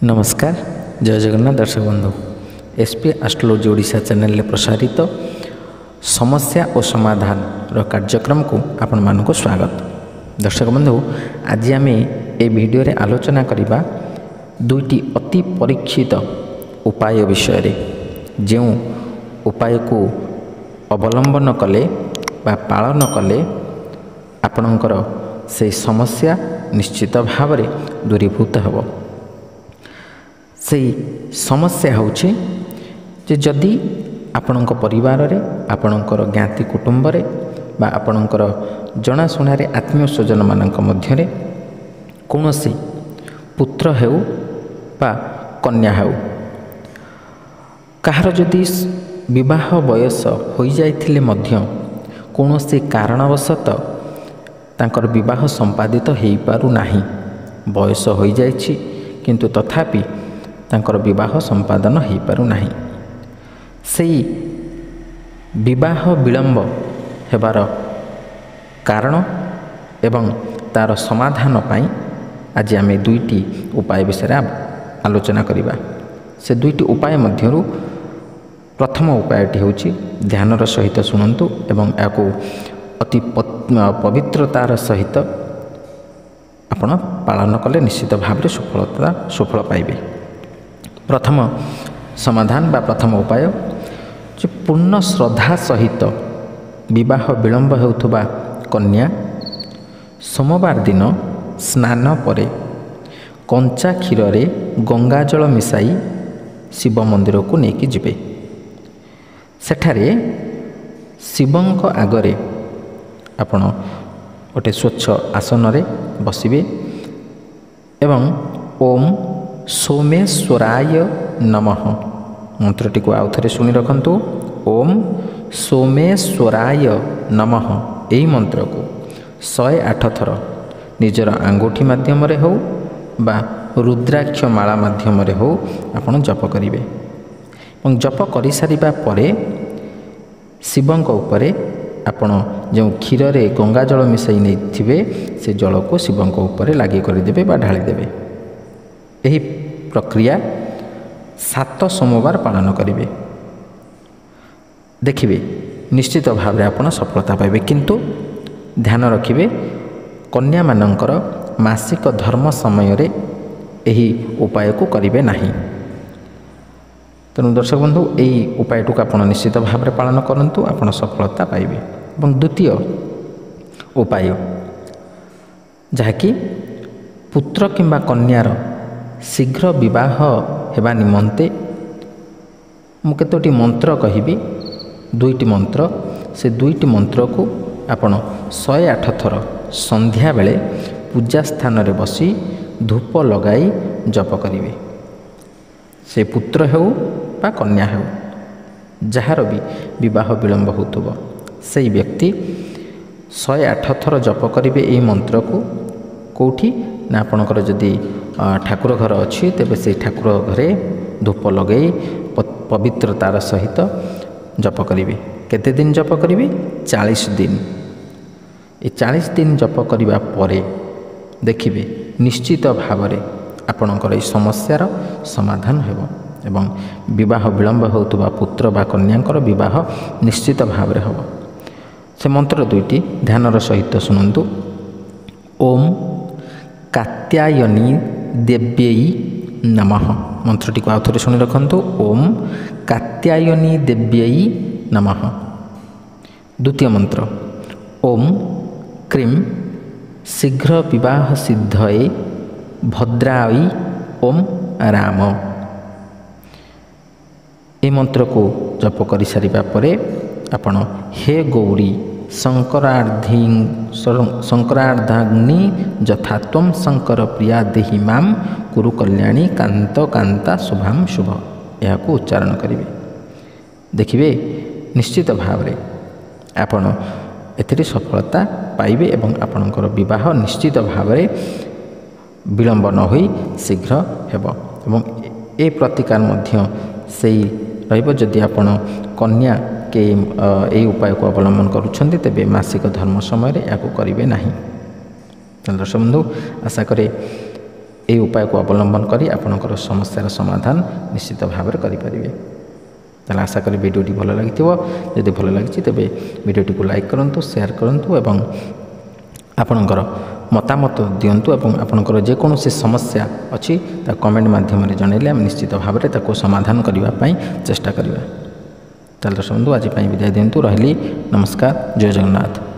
नमस्कार जय जगन्नाथ दर्शक बंधु एसपी एस्ट्रोलॉजी ओडिशा चैनल प्रसारित समस्या और समाधान कार्यक्रम को आपण मानक स्वागत। दर्शक बंधु आज आम ए वीडियो रे आलोचना करिबा दुईटी अति परीक्षित उपाय विषय रे जो उपाय को अवलंबन कले बा पालन कले आपणकर से समस्या निश्चित भाव में दूरीभूत हेब। से समस्या होछि जे जदि आपणक परिवार रे आपणकर ज्ञाति कुटुंब रे बा आपणकर जनाशुना रे आत्मीय स्वजन मानक मध्य रे कौनसी पुत्र हेउ बा कन्या हेउ कहार जदि विवाह बयस हो जाइथिले मध्य कौनसी कारणवशत तांकर विवाह संपादित हो पारु नाही, बयस हो जाइछि किंतु तथापि तांकर विवाह संपादन हो पारु नाही, सेई विवाह विलंब हेबार कारण एवं तार समाधान पाई आज आम दुईटी उपाय विषय आलोचना करिबा। से दुईटी उपाय मध्यरु प्रथम उपायटी होछि ध्यानर सहित शुणु एवं याको अति पवित्रतार सहित आपण पालन कले निश्चित भाव में सफल पाइबे। प्रथम समाधान बा प्रथम उपाय जो पूर्ण श्रद्धा सहित विवाह विलंब हेउथुबा कन्या सोमवार दिन स्नान परे कंचा क्षीर रे गंगाजल मिसाई शिव मंदिर को लेकिन जिबे। सेठारे शिवंक आगरे आपण गोटे स्वच्छ आसन रे बसिबे एवं ओम सोमेश्वराय नमः मंत्रटी को आउ थे शुणी रखंतु। ओम सोमेश्वराय नमः यही मंत्र को 108 थर निजर आंगुठी माध्यम रे हो बा रुद्राक्ष माला माध्यम रे हो आपण जप करिवे और जप करि सारिबा परे शिवंक उपरे आपण जो क्षीर रे गंगा जल मिसाई नहीं से जल को शिवंक उपरे लागी करदेवे बा ढाली देवे। यही प्रक्रिया 7 सोमवार पालन करेंगे, देखिए निश्चित भाव में आपण सफलता पाइबे। किंतु ध्यान रखिए कन्या मानकर मासिक धर्म समय रे यही उपाय को करिवे नाही। तेणु दर्शक बंधु यही उपाय को आप निश्चित भाव में पालन करंतु आपण सफलता पाइबे। और द्वितीय उपाय जहाँकि पुत्र किंबा कन्यार शीघ्र विवाह हेबा निमंते मु केतोटी मंत्र कहिबी, दुईटी मंत्र। से दुईटी मंत्र को आपण 108 थर संध्या बेले पूजा स्थान रे बसी धूप लगाई जप करिवे। से पुत्र हेउ बा कन्या हेउ जार भी विवाह विलंब होतुबो से व्यक्ति 108 थर जप करिवे। यही मंत्र को कोठी ना आपणकर जदि ठाकुर घर अच्छी तेबे से ठाकुर घरे धूप लगे पवित्रतार सहित जप करिवे। केते दिन जप करिवे? 40 दिन। ये 40 दिन जप करिबा परे देखिबे निश्चित भाव में आपणकर समस्यार समाधान हेबो एवं विवाह विलंब होतुबा पुत्र बा कन्यांकर विवाह निश्चित भाव में हेबो। से मंत्र दुईटी ध्यानर सहित शुणु। ओम कात्यायनी देव्यै नमः मंत्रटी को आउ थे शुणी रखंतु। ओम कात्यायनी देव्यै नमः। द्वितीय मंत्र ओम क्रीम शीघ्र विवाह सिद्धये भद्राई ओम राम। ये मंत्र को जप कर सारिबा परे आपण हे गौरी शंकरार्धाग्नि यथात्वं शंकर प्रिया देहि माम कुरु कल्याणी कांत कांता शुभाम शुभ यह को उच्चारण करेंगे। देखिए निश्चित भाव में आपण एथिरे सफलता पाइबे एवं आपणकर विवाह निश्चित भाव में विलंब न होई शीघ्र हेब। एवं ए प्रतिकार मध्य सेई रहिबो जदि आपण कन्या के यही उपाय को अवलंबन करुछन्ति तेबे मासिक धर्म समय या करेंगे ना। दर्शक बंधु आशा करे এই ଉପାୟକୁ ଅବଲମ୍ବନ କରି ଆପଣଙ୍କର ସମସ୍ୟାର ସମାଧାନ ନିଶ୍ଚିତ ଭାବରେ କରିପାରିବେ। ତାହେଲେ ଆଶା କରି ଭିଡ଼ିଓଟି ଭଲ ଲାଗିଥିବ। ଯଦି ଭଲ ଲାଗିଛି ତେବେ ଭିଡ଼ିଓଟିକୁ ଲାଇକ୍ କରନ୍ତୁ, ସେୟାର କରନ୍ତୁ ଏବଂ ଆପଣଙ୍କର ମତାମତ ଦିଅନ୍ତୁ ଏବଂ ଆପଣଙ୍କର ଯେକୌଣସି ସମସ୍ୟା ଅଛି ତାକୁ କମେଣ୍ଟ ମାଧ୍ୟମରେ ଜଣାଇଲେ ଆମେ ନିଶ୍ଚିତ ଭାବରେ ତାକୁ ସମାଧାନ କରିବା ପାଇଁ ଚେଷ୍ଟା କରିବା। ତାହେଲେ ଦର୍ଶକ ବନ୍ଧୁ ଆଜି ପାଇଁ ବିଦାୟ ଦିଅନ୍ତୁ। ରହିଲି, ନମସ୍କାର, ଜୟ ଜଗନ୍ନାଥ।